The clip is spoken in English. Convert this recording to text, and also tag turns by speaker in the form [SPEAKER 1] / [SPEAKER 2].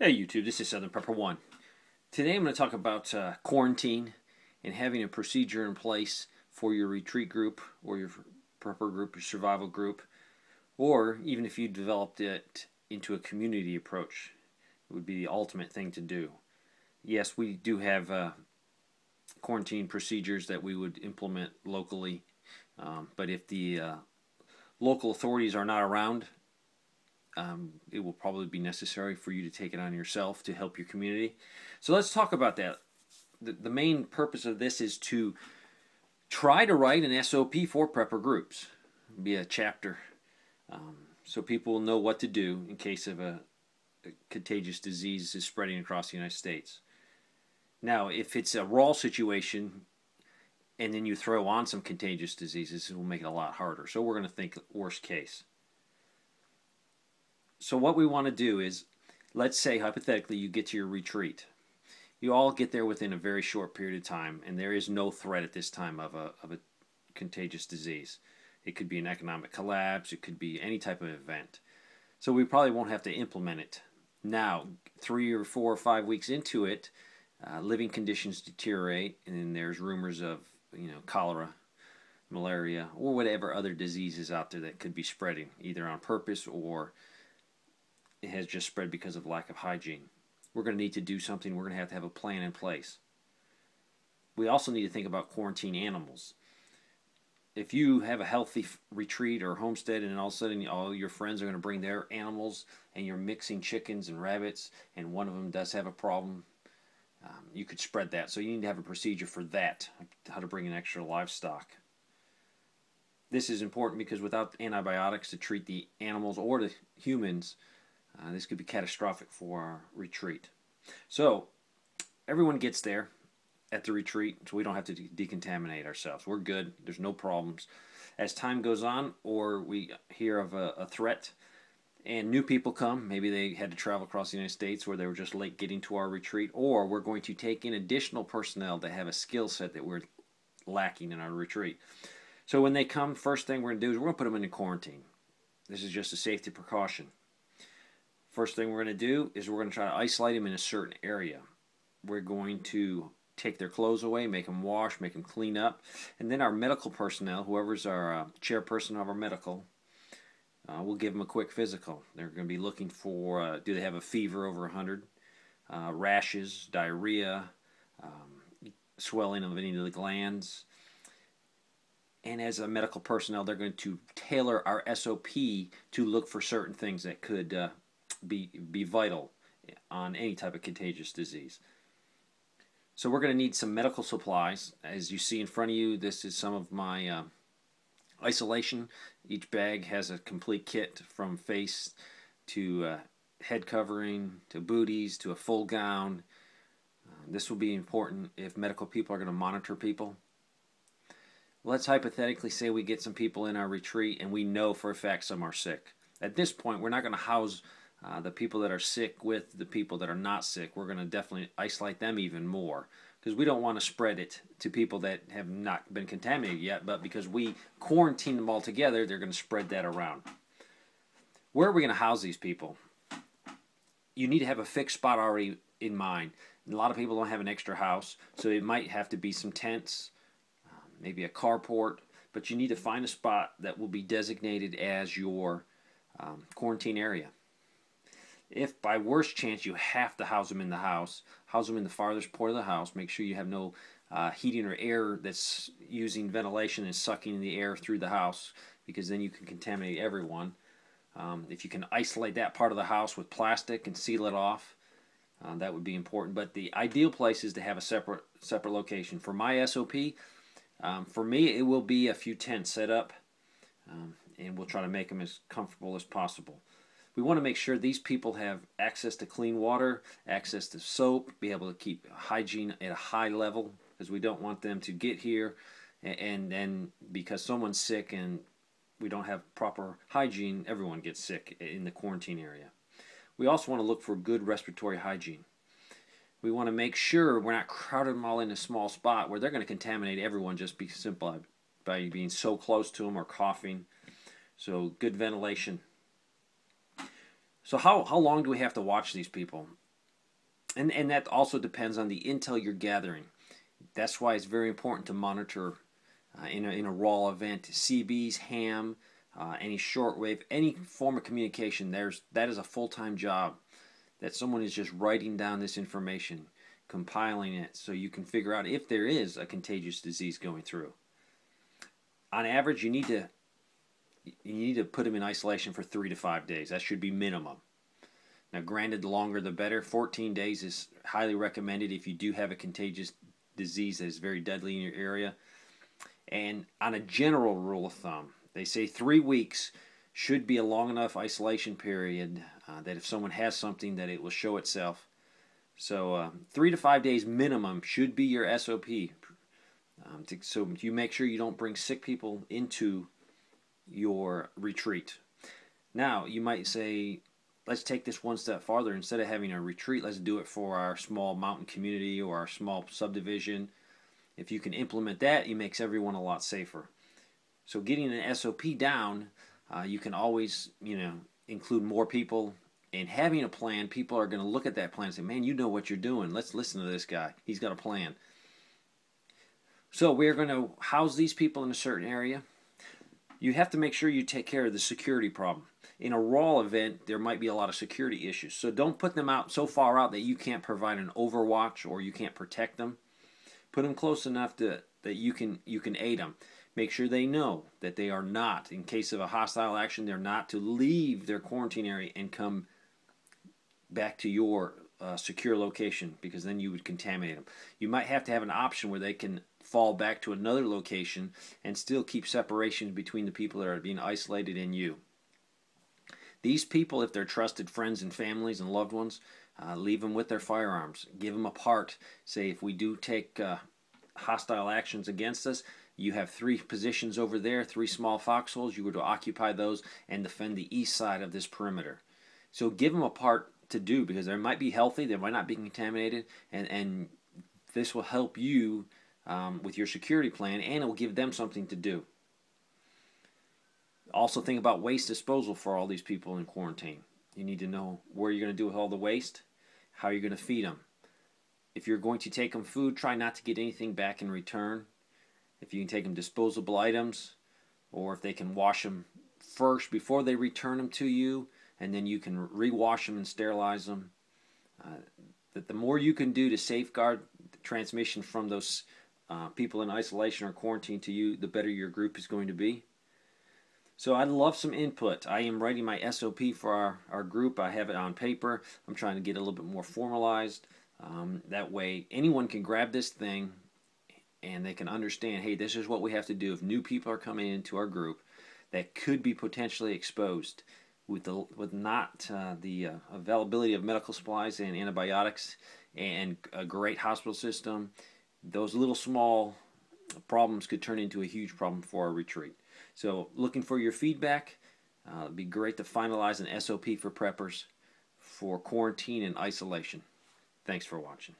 [SPEAKER 1] Hey YouTube, this is Southern Prepper 1. Today I'm going to talk about quarantine and having a procedure in place for your retreat group or your prepper group, your survival group, or even if you developed it into a community approach, it would be the ultimate thing to do. Yes, we do have quarantine procedures that we would implement locally, but if the local authorities are not around, it will probably be necessary for you to take it on yourself to help your community. So let's talk about that. The main purpose of this is to try to write an SOP for prepper groups, be a chapter, so people will know what to do in case of a contagious disease is spreading across the United States. Now, if it's a raw situation and then you throw on some contagious diseases, it will make it a lot harder. So we're going to think worst case. So what we want to do is, let's say hypothetically you get to your retreat. You all get there within a very short period of time, and there is no threat at this time of a contagious disease. It could be an economic collapse. It could be any type of event. So we probably won't have to implement it. Now, 3 or 4 or 5 weeks into it, living conditions deteriorate, and then there's rumors of cholera, malaria, or whatever other diseases out there that could be spreading, either on purpose or it has just spread because of lack of hygiene. We're going to need to do something. We're going to have a plan in place. We also need to think about quarantine animals. If you have a healthy retreat or homestead and all of a sudden all your friends are going to bring their animals and you're mixing chickens and rabbits and one of them does have a problem, you could spread that. So you need to have a procedure for that, how to bring in extra livestock. This is important because without antibiotics to treat the animals or the humans, this could be catastrophic for our retreat. So everyone gets there at the retreat, so we don't have to decontaminate ourselves. We're good. There's no problems. As time goes on, or we hear of a threat, and new people come, maybe they had to travel across the United States, or they were just late getting to our retreat, or we're going to take in additional personnel that have a skill set that we're lacking in our retreat. So when they come, first thing we're going to do is we're going to put them into quarantine. This is just a safety precaution. First thing we're going to do is we're going to try to isolate them in a certain area. We're going to take their clothes away, make them wash, make them clean up, and then our medical personnel, whoever's our chairperson of our medical, we'll give them a quick physical. They're going to be looking for, do they have a fever over 100, rashes, diarrhea, swelling of any of the glands. And as a medical personnel, they're going to tailor our SOP to look for certain things that could be vital on any type of contagious disease. So we're going to need some medical supplies. As you see in front of you, this is some of my isolation. Each bag has a complete kit from face to head covering to booties to a full gown. This will be important if medical people are going to monitor people. Let's hypothetically say we get some people in our retreat and we know for a fact some are sick. At this point, we're not going to house the people that are sick with the people that are not sick. We're going to definitely isolate them even more because we don't want to spread it to people that have not been contaminated yet, but because we quarantine them all together, they're going to spread that around. Where are we going to house these people? You need to have a fixed spot already in mind. And a lot of people don't have an extra house, so it might have to be some tents, maybe a carport, but you need to find a spot that will be designated as your quarantine area. If by worst chance you have to house them in the house, house them in the farthest part of the house. Make sure you have no heating or air that's using ventilation and sucking the air through the house, because then you can contaminate everyone. If you can isolate that part of the house with plastic and seal it off, that would be important. But the ideal place is to have a separate location. For my SOP, for me, it will be a few tents set up, and we'll try to make them as comfortable as possible. We want to make sure these people have access to clean water, access to soap, be able to keep hygiene at a high level, because we don't want them to get here and then because someone's sick and we don't have proper hygiene, everyone gets sick in the quarantine area. We also want to look for good respiratory hygiene. We want to make sure we're not crowding them all in a small spot where they're going to contaminate everyone just by being so close to them or coughing. So good ventilation. So how long do we have to watch these people? And that also depends on the intel you're gathering. That's why it's very important to monitor in a raw event, CBs, ham, any shortwave, any form of communication. That is a full-time job. That someone is just writing down this information, compiling it, so you can figure out if there is a contagious disease going through. On average, you need to put them in isolation for 3 to 5 days. That should be minimum. Now, granted, the longer the better. 14 days is highly recommended if you do have a contagious disease that is very deadly in your area. And on a general rule of thumb, they say 3 weeks should be a long enough isolation period that if someone has something, that it will show itself. So 3 to 5 days minimum should be your SOP. So you make sure you don't bring sick people into your retreat. Now, you might say, let's take this one step farther. Instead of having a retreat, let's do it for our small mountain community or our small subdivision. If you can implement that, it makes everyone a lot safer. So getting an SOP down, you can always, include more people. And having a plan, people are going to look at that plan and say, man, you know what you're doing. Let's listen to this guy. He's got a plan. So we're going to house these people in a certain area. You have to make sure you take care of the security problem. In a raw event, there might be a lot of security issues. So don't put them out so far out that you can't provide an overwatch or you can't protect them. Put them close enough that you can aid them. Make sure they know that they are not, in case of a hostile action, they're not to leave their quarantine area and come back to your secure location, because then you would contaminate them. You might have to have an option where they can fall back to another location and still keep separation between the people that are being isolated and you. These people, if they're trusted friends and families and loved ones, leave them with their firearms. Give them apart. Say, if we do take hostile actions against us, you have 3 positions over there, 3 small foxholes. You were to occupy those and defend the east side of this perimeter. So give them a part to do, because they might be healthy, they might not be contaminated, and this will help you with your security plan, and it will give them something to do. Also think about waste disposal for all these people in quarantine. You need to know where you're going to do with all the waste, how you're going to feed them. If you're going to take them food, try not to get anything back in return. If you can take them disposable items, or if they can wash them first before they return them to you, and then you can rewash them and sterilize them. The more you can do to safeguard the transmission from those people in isolation or quarantine to you, the better your group is going to be. So I'd love some input. I am writing my SOP for our group. I have it on paper. I'm trying to get a little bit more formalized. That way anyone can grab this thing and they can understand, hey, this is what we have to do if new people are coming into our group that could be potentially exposed. With not the availability of medical supplies and antibiotics and a great hospital system, those little small problems could turn into a huge problem for our retreat. So looking for your feedback. It'd be great to finalize an SOP for preppers for quarantine and isolation. Thanks for watching.